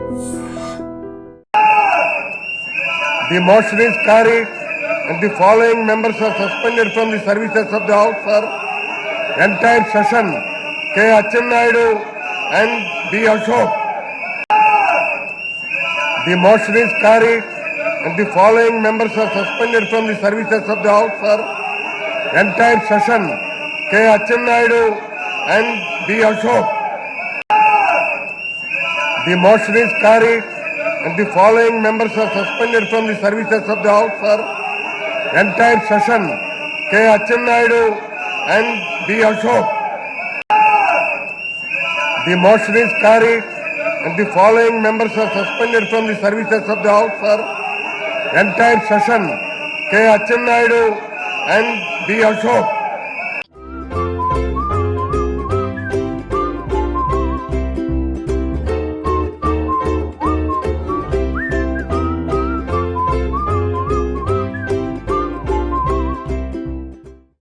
The motion is carried and the following members are suspended from the services of the House for entire session. K. Achinayudu and B. Ashok. The motion is carried and the following members are suspended from the services of the House for entire session. K. Achinayudu and B. Ashok. The motion is carried and the following members are suspended from the services of the House for entire session. K. Achinayudu and B. Ashok. The motion is carried and the following members are suspended from the services of the House for entire session. K. Achinayudu and B. Ashok.